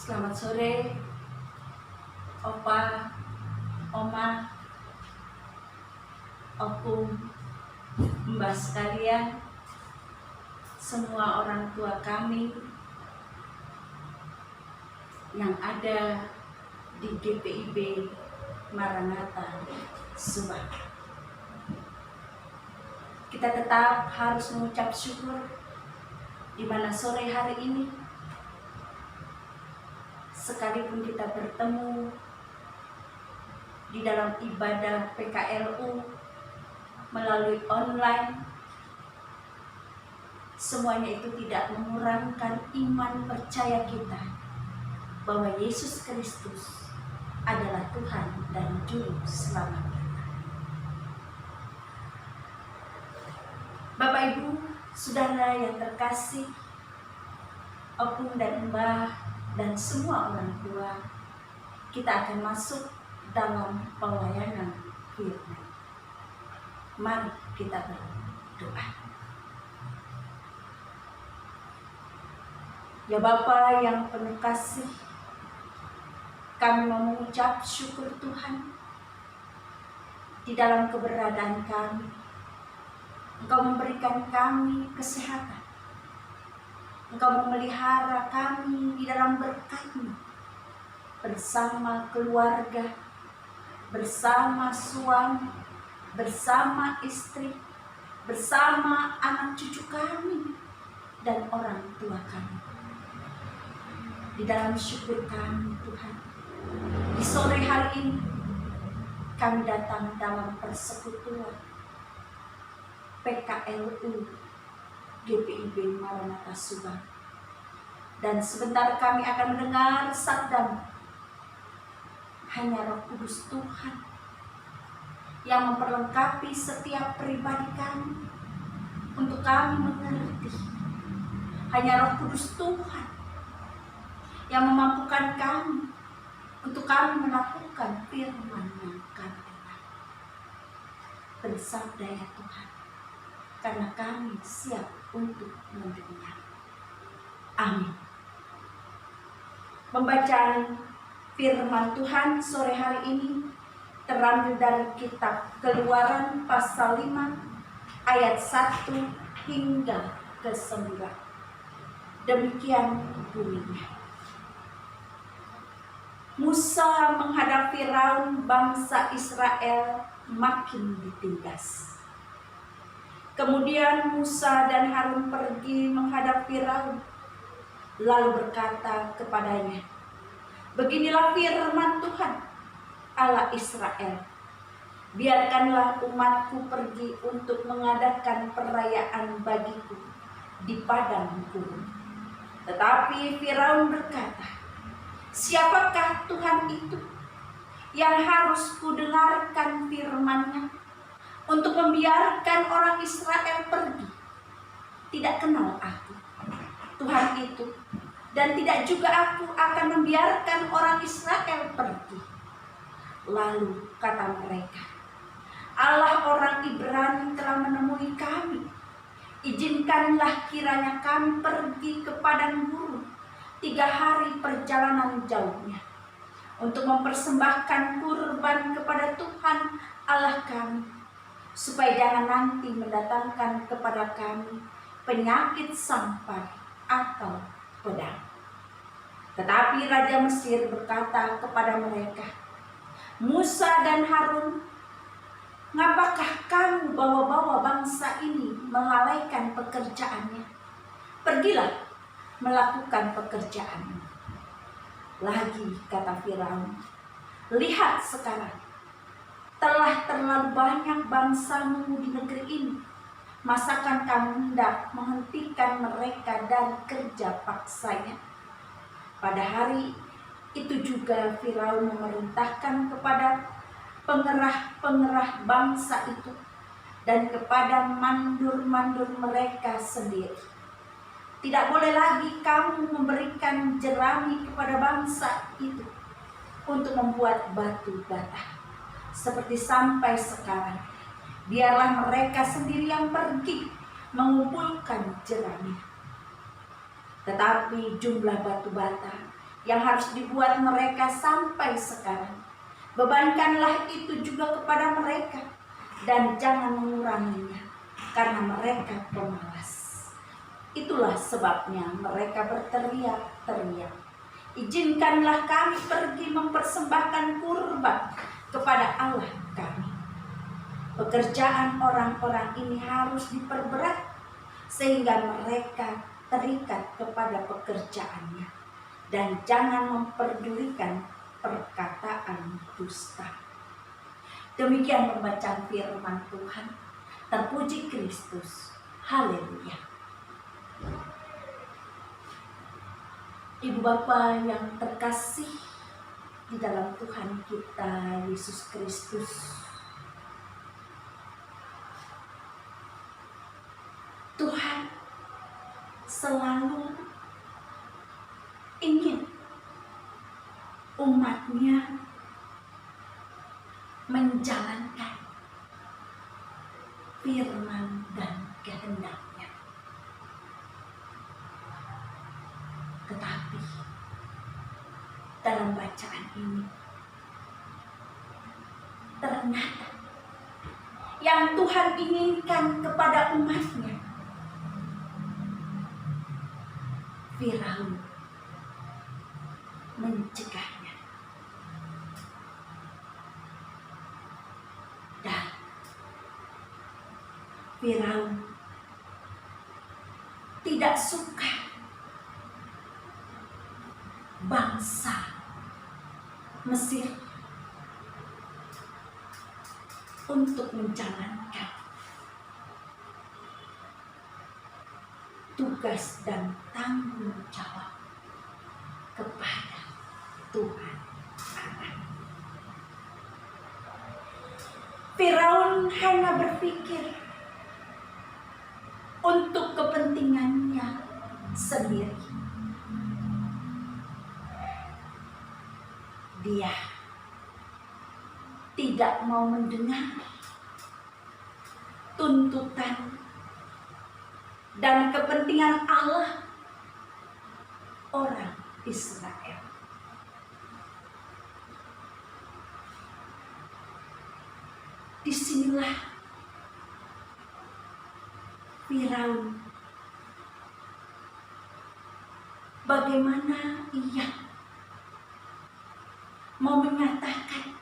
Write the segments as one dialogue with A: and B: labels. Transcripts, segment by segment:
A: Selamat sore, Opa, Oma, Opung, Mbak sekalian, semua orang tua kami yang ada di GPIB Maranatha Subang. Kita tetap harus mengucap syukur di mana sore hari ini, sekalipun kita bertemu di dalam ibadah PKLU melalui online, semuanya itu tidak mengurangkan iman percaya kita bahwa Yesus Kristus adalah Tuhan dan Juru Selamat kita. Bapak Ibu, Saudara yang terkasih, Opung dan Mbah dan semua orang tua, kita akan masuk dalam pelayanan firman. Mari kita berdoa. Ya Bapa yang penuh kasih, kami mau mengucap syukur Tuhan di dalam keberadaan kami. Engkau memberikan kami kesehatan. Engkau memelihara kami di dalam berkat-Mu, bersama keluarga, bersama suami, bersama istri, bersama anak cucu kami dan orang tua kami. Di dalam syukur kami Tuhan, di sore hari ini kami datang dalam persekutuan PKLU GPIB Maranatha Subang, dan sebentar kami akan mendengar sabda-Mu. Hanya Roh Kudus Tuhan yang memperlengkapi setiap pribadi kami untuk kami mengerti. Hanya Roh Kudus Tuhan yang memampukan kami untuk kami melakukan firman yang kami dengar. Bersabda ya Tuhan, karena kami siap untuk mendengar. Amin. Pembacaan firman Tuhan sore hari ini terambil dari kitab Keluaran pasal 5 ayat 1 hingga ke 9. Demikian bunyinya. Musa menghadap Firaun, bangsa Israel makin ditindas. Kemudian Musa dan Harun pergi menghadap Firaun, lalu berkata kepadanya, "Beginilah firman Tuhan, Allah Israel, biarkanlah umatku pergi untuk mengadakan perayaan bagiku di padang gurun." Tetapi Firaun berkata, "Siapakah Tuhan itu yang harus kudengarkan firman-Nya untuk membiarkan orang Israel pergi? Tidak kenal aku Tuhan itu, dan tidak juga aku akan membiarkan orang Israel pergi." Lalu kata mereka, "Allah orang Ibrani telah menemui kami. Izinkanlah kiranya kami pergi ke padang gurun 3 hari perjalanan jauhnya, untuk mempersembahkan kurban kepada Tuhan Allah kami, supaya jangan nanti mendatangkan kepada kami penyakit sampar atau pedang." Tetapi Raja Mesir berkata kepada mereka, "Musa dan Harun, ngapakah kamu bawa-bawa bangsa ini melalaikan pekerjaannya? Pergilah melakukan pekerjaanmu." Lagi kata Firaun, "Lihat sekarang, telah terlalu banyak bangsamu di negeri ini. Masakan kamu hendak menghentikan mereka dari kerja paksanya?" Pada hari itu juga Firaun memerintahkan kepada pengerah-pengerah bangsa itu dan kepada mandur-mandur mereka sendiri, "Tidak boleh lagi kamu memberikan jerami kepada bangsa itu untuk membuat batu bata. Seperti sampai sekarang, biarlah mereka sendiri yang pergi mengumpulkan jerami." Tetapi jumlah batu bata yang harus dibuat mereka sampai sekarang. Bebankanlah itu juga kepada mereka dan jangan menguranginya karena mereka pemalas. Itulah sebabnya mereka berteriak-teriak. Izinkanlah kami pergi mempersembahkan kurban kepada Allah kami. Pekerjaan orang-orang ini harus diperberat sehingga mereka terikat kepada pekerjaannya dan jangan memperdulikan perkataan dusta. Demikian pembacaan firman Tuhan. Terpuji Kristus. Haleluya. Ibu Bapa yang terkasih di dalam Tuhan kita Yesus Kristus, Tuhan selalu ingin umatnya menjalankan firman dan kehendaknya. Tetapi dalam bacaan ini ternyata yang Tuhan inginkan kepada umatnya, Firaun mencegahnya. Dan Firaun tidak suka bangsa Mesir untuk menjalankan tugas dan tanggung jawab kepada Tuhan Allah. Firaun hanya berpikir untuk kepentingannya sendiri. Dia tidak mau mendengar tuntutan dan kepentingan Allah orang Israel. Disinilah Firaun bagaimana ia mau menyatakan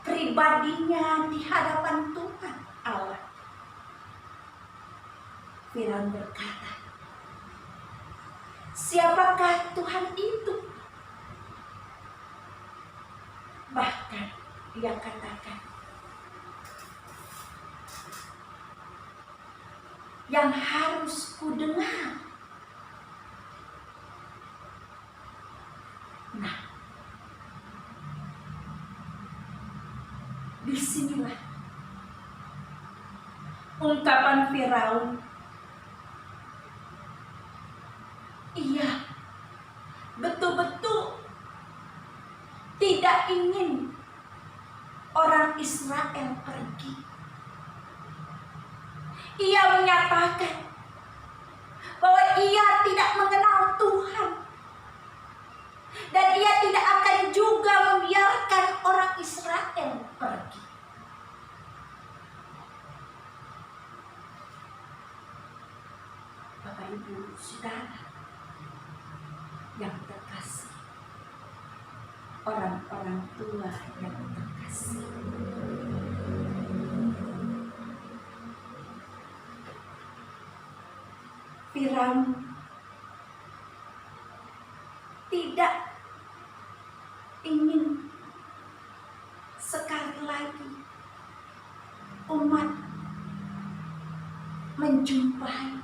A: pribadinya di hadapan Tuhan Allah. Firaun berkata, siapakah Tuhan itu? Bahkan dia katakan, yang harus kudengar. Nah, disinilah ungkapan Firaun. Ia betul-betul tidak ingin orang Israel pergi. Ia menyatakan bahwa ia tidak mengenal Tuhan dan ia tidak akan juga membiarkan orang Israel pergi. Bapak Ibu Saudara yang terkasih, orang-orang tua yang terkasih, Firaun tidak ingin sekali lagi umat menjumpai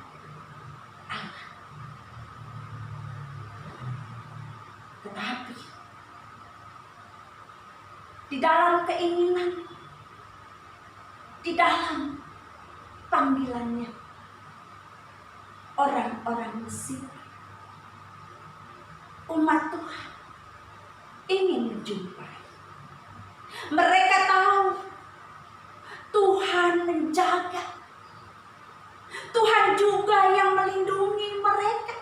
A: Allah. Tetapi di dalam keinginan, di dalam panggilannya, orang-orang Mesir, umat Tuhan ingin menjumpai. Mereka tahu Tuhan menjaga, Tuhan juga yang melindungi mereka.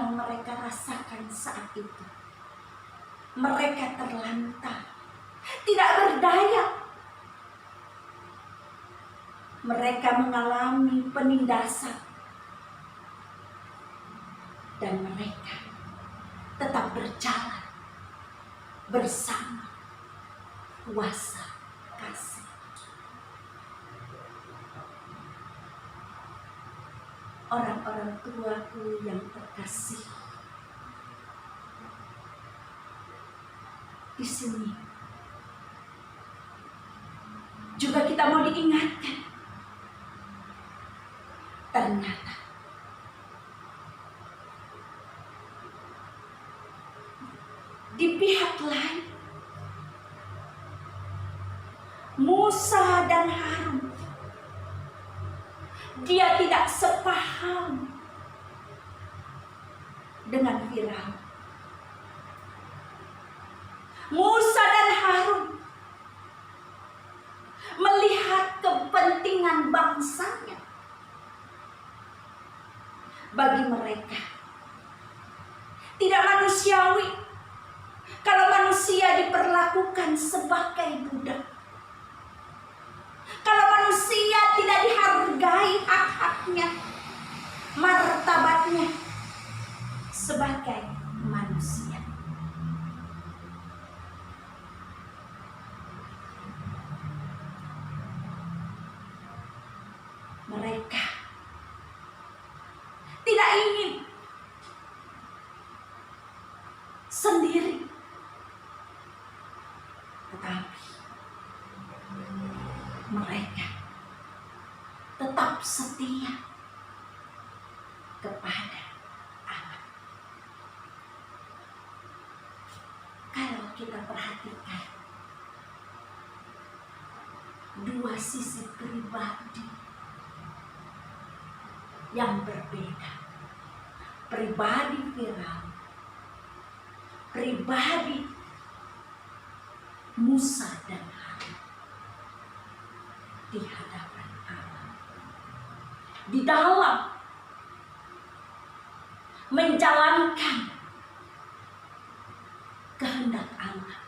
A: yang mereka rasakan saat itu. Mereka terlantar, tidak berdaya. Mereka mengalami penindasan. Dan mereka tetap berjalan bersama kuasa kasih. Orang-orang tuaku yang terkasih, di sini juga kita mau diingatkan, ternyata di pihak lain Musa dan Harun, dia tidak sepaham dengan Firaun. Musa dan Harun melihat kepentingan bangsanya. Bagi mereka tidak manusiawi kalau manusia diperlakukan sebagai budak. Kalau manusia tidak dihargai hak-haknya, martabatnya sebagai manusia. Mereka tidak ingin sendiri, tetapi mereka tetap setia kepada Allah. Kalau kita perhatikan dua sisi pribadi yang berbeda, pribadi Firaun, pribadi Musa dan Harun di hadapan Allah, di dalam menjalankan kehendak Allah,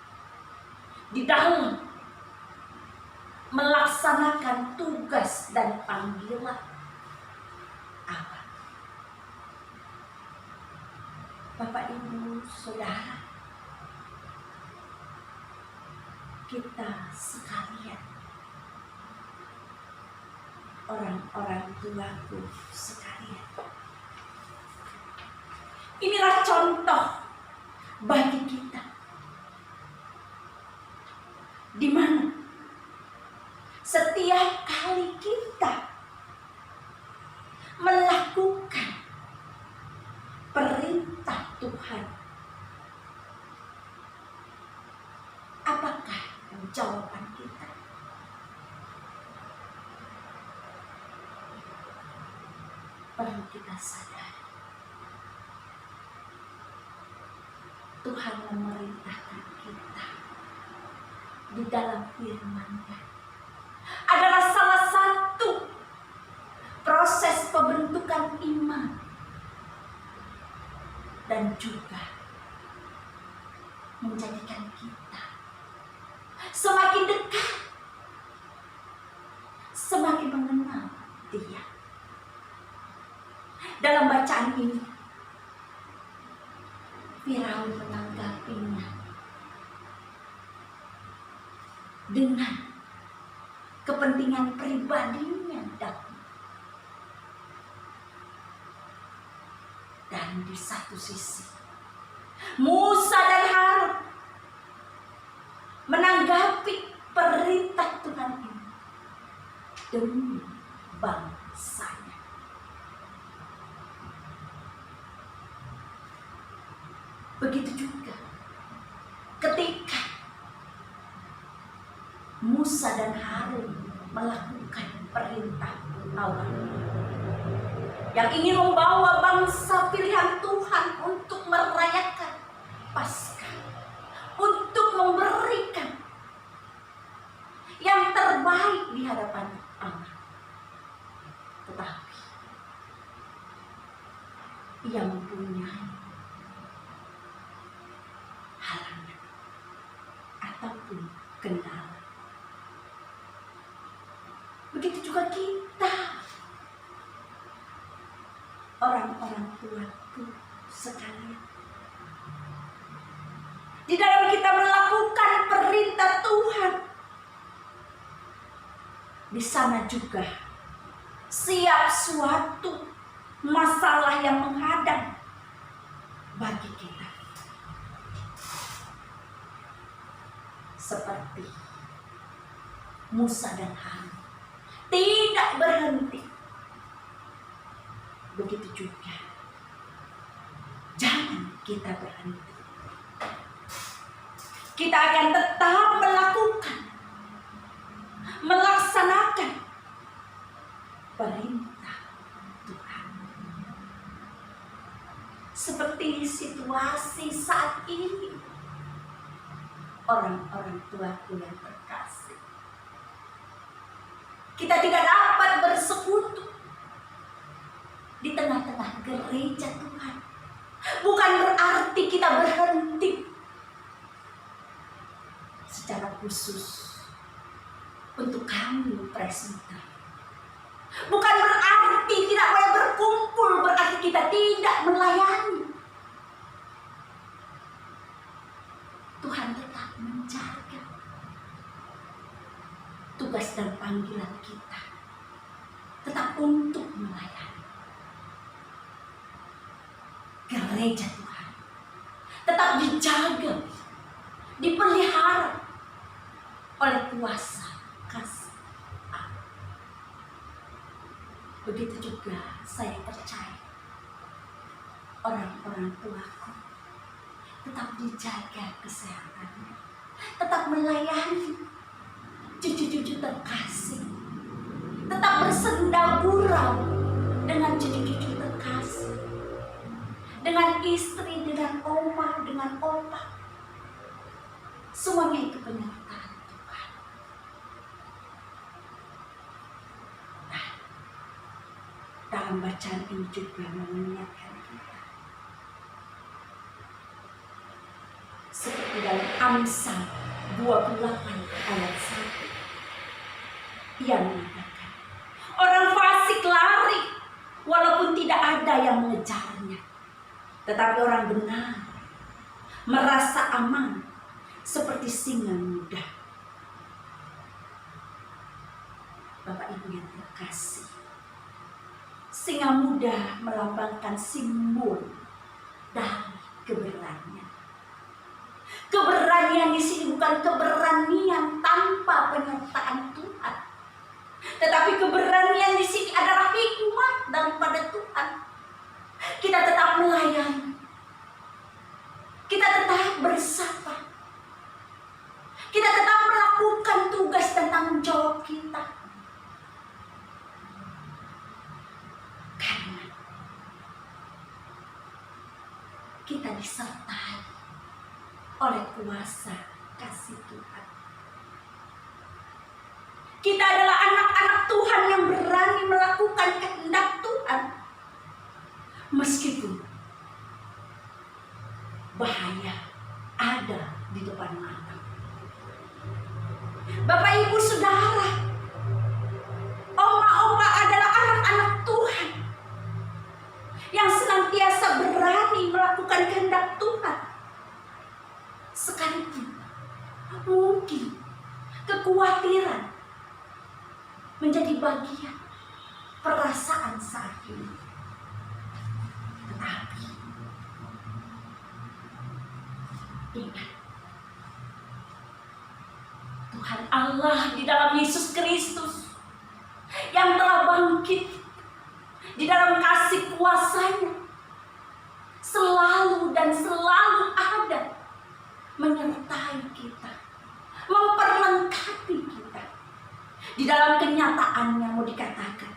A: di dalam melaksanakan tugas dan panggilan Allah. Bapak, Ibu, Saudara, kita sekalian, orang-orang tuaku sekalian, inilah contoh bagi kita, di mana setiap kali kita melakukan perintah Tuhan, apakah jawaban kita? Perlu kita sadari, Tuhan memerintahkan kita di dalam firman-Nya adalah salah satu proses pembentukan iman dan juga menjadikan kita semakin dekat, semakin mengenal Dia. Dalam bacaan ini, Firaun menanggapinya dengan kepentingan pribadinya dan di satu sisi Musa dan Harun menanggapi perintah Tuhan ini demi bangsanya. Begitu juga ketika Musa dan Harun melakukan perintah Allah yang ingin membawa bangsa pilihan Tuhan untuk merayakan Paskah, untuk memberikan yang terbaik di hadapan Allah. Tetapi ia yang mempunyai halangan ataupun kendala. Begitu juga kita, orang-orang tuaku sekalian. Di dalam kita melakukan perintah Tuhan, di sana juga siap suatu masalah yang menghadang bagi kita. Seperti Musa dan Harun tidak berhenti. Begitu juga jangan kita berhenti. Kita akan tetap melakukan, melaksanakan perintah Tuhan. Seperti situasi saat ini, orang-orang tuaku yang terkasih, kita tidak dapat bersekutu di tengah-tengah gereja Tuhan. Bukan berarti kita berhenti secara khusus untuk kami presenter. Bukan berarti tidak boleh berkumpul, berarti kita tidak melayani. Tuhan tetap menjaga tugas dan panggilan kita, tetap untuk melayani gereja Tuhan, tetap dijaga, dipelihara oleh kuasa kasih Allah. Begitu juga saya percaya orang-orang tuaku tetap dijaga kesehatannya, tetap melayani cucu-cucu terkasih, tetap bersenda gurau dengan cucu-cucu terkasih, dengan istri, dengan oma, dengan opa. Semuanya itu penyertaan Tuhan. Nah, dalam bacaan ini juga mengingatkan kita, seperti dalam Amsal 28 ayat 1, ia mengatakan, orang fasik lari walaupun tidak ada yang mengejarnya, tetapi orang benar merasa aman seperti singa muda. Bapak Ibu yang terkasih, singa muda melambangkan simbol dari keberanian. Keberanian di sini bukan keberanian tanpa penyertaan Tuhan, tetapi keberanian di sini adalah hikmat daripada Tuhan. Kita tetap melayani, kita tetap bersabar, kita tetap melakukan tugas dan tanggung jawab kita. Karena kita disertai oleh kuasa kasih Tuhan. Kita adalah anak-anak Tuhan yang berani melakukan kehendak Tuhan, meskipun bahaya ada di depan mata. Bapak Ibu Saudara, oma-oma adalah anak-anak Tuhan yang senantiasa berani melakukan kehendak Tuhan, sekalipun mungkin kekhawatiran menjadi bagian perasaan saat ini. Tetapi ingat, Tuhan Allah di dalam Yesus Kristus yang telah bangkit di dalam kasih kuasa-Nya selalu dan selalu ada menyertai kita, memperlengkapi kita. Di dalam kenyataannya mau dikatakan,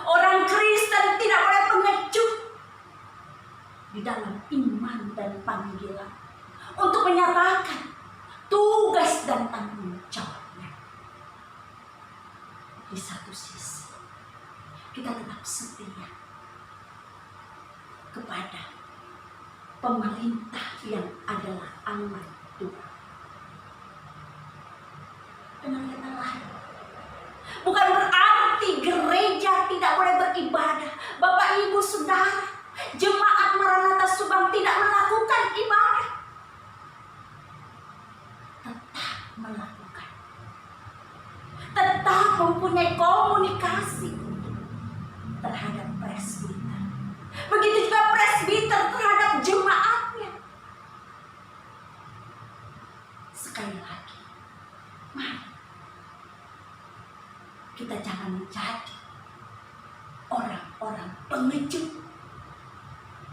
A: orang Kristen tidak boleh pengecut di dalam iman dan panggilan untuk menyatakan tugas dan tanggung jawabnya. Di satu sisi kita tetap setia kepada pemerintah yang adalah amanat Tuhan. Dengan kata lain, bukan berarti gereja tidak boleh beribadah. Bapak, Ibu, Saudara, jemaat Maranatha Subang tidak melakukan ibadah. Tetap melakukan. Tetap mempunyai komunikasi terhadap presbiter. Begitu juga presbiter terhadap jemaatnya. Sekali lagi, mari kita jangan menjadi orang-orang pengecut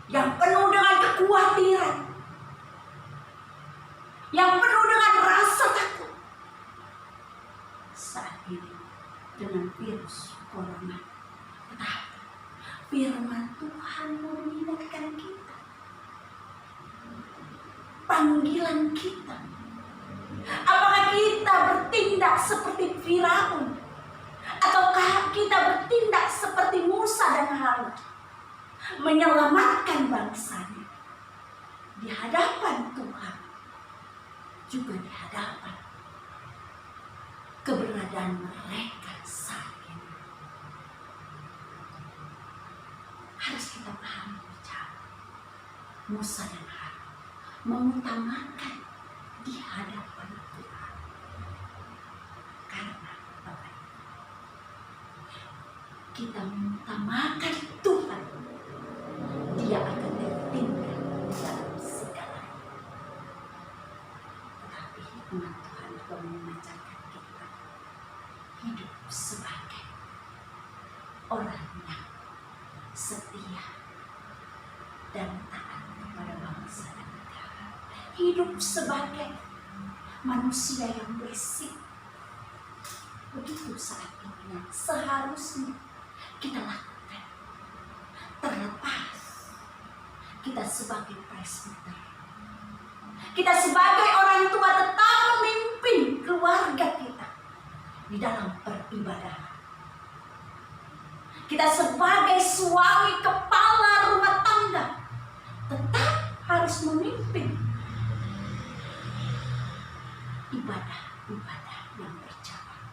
A: yang penuh dengan kekhawatiran, yang penuh dengan rasa takut saat ini dengan virus corona. Tetapi firman Tuhan mengingatkan kita, panggilan kita. Apakah kita bertindak seperti Firaun, ataukah kita bertindak seperti Musa dan Harun, menyelamatkan bangsanya di hadapan Tuhan, juga di hadapan keberadaan mereka saat ini. Harus kita pahami bicara Musa dan Harun mengutamakan di hadapan Tuhan. Karena Bapak, kita mengutamakan Tuhan, Dia akan tertinggal dalam segalanya. Tetapi hikmat Tuhan juga mengajarkan kita hidup sebagai orang yang setia dan taat kepada bangsa dan negara. Hidup sebagai manusia yang bersih. Begitu saat ini yang seharusnya kita lakukan. Terlepas kita sebagai presbiter, kita sebagai orang tua tetap memimpin keluarga kita di dalam peribadahan. Kita sebagai suami kepala rumah tangga tetap harus memimpin ibadah-ibadah yang berjalan.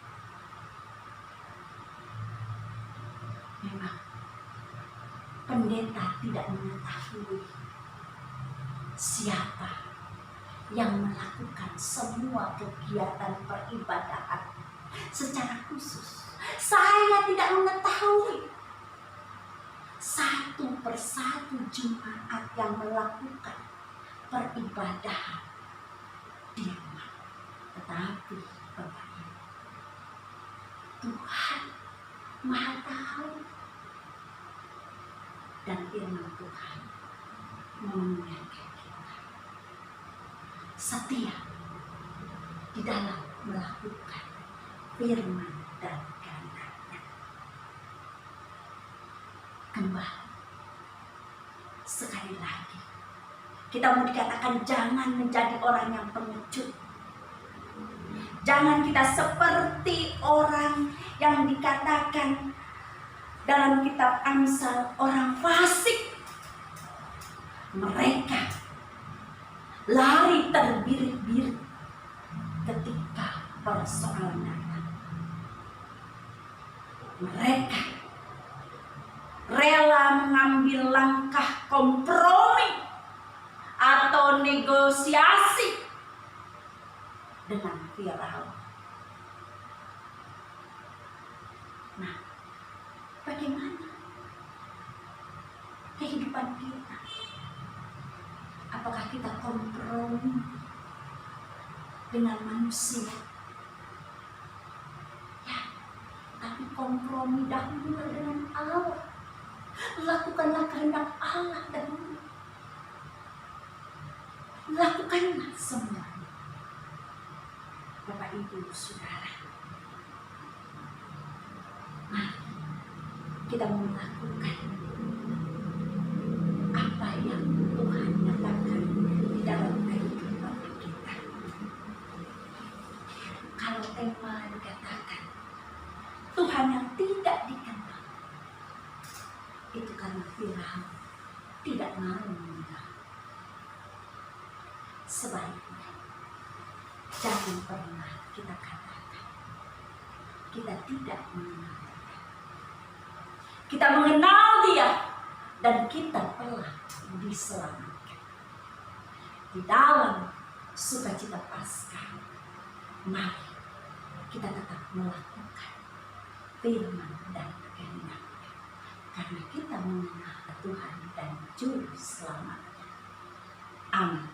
A: Memang pendeta tidak mengetahui siapa yang melakukan semua kegiatan peribadahan secara khusus. Saya tidak mengetahui satu persatu jemaat yang melakukan peribadahan di rumah. Tetapi Bapak Ibu, Tuhan Maha Tahu, dan firman Tuhan mengingatkan kita setia di dalam melakukan firman dan kehendaknya. Kembali sekali lagi, kita mau dikatakan jangan menjadi orang yang pengecut. Jangan kita seperti orang yang dikatakan dalam kitab Amsal, orang fasik. Mereka lari terbirit-birit ketika persoalan datang. Mereka rela mengambil langkah kompromi atau negosiasi dengan Firaun. Nah, bagaimana kehidupan kita? Apakah kita kompromi dengan manusia? Ya, tapi kompromi dahulu dengan Allah. Lakukanlah kehendak Allah dahulu. Lakukanlah semua. Bapak, Ibu, Saudara, mari kita melakukan apa yang Tuhan nyatakan di dalam kehidupan kita. Kalau tema dikatakan Tuhan yang tidak dikenal, itu karena Firaun tidak tidak mau mengenal. Sebaliknya, jangan pernah kita katakan kita tidak mengenal Dia. Kita mengenal Dia dan kita telah diselamatkan. Di dalam sukacita Paskah, mari kita tetap melakukan firman dan kehendaknya, karena kita mengenal Tuhan dan Juru Selamat. Amin.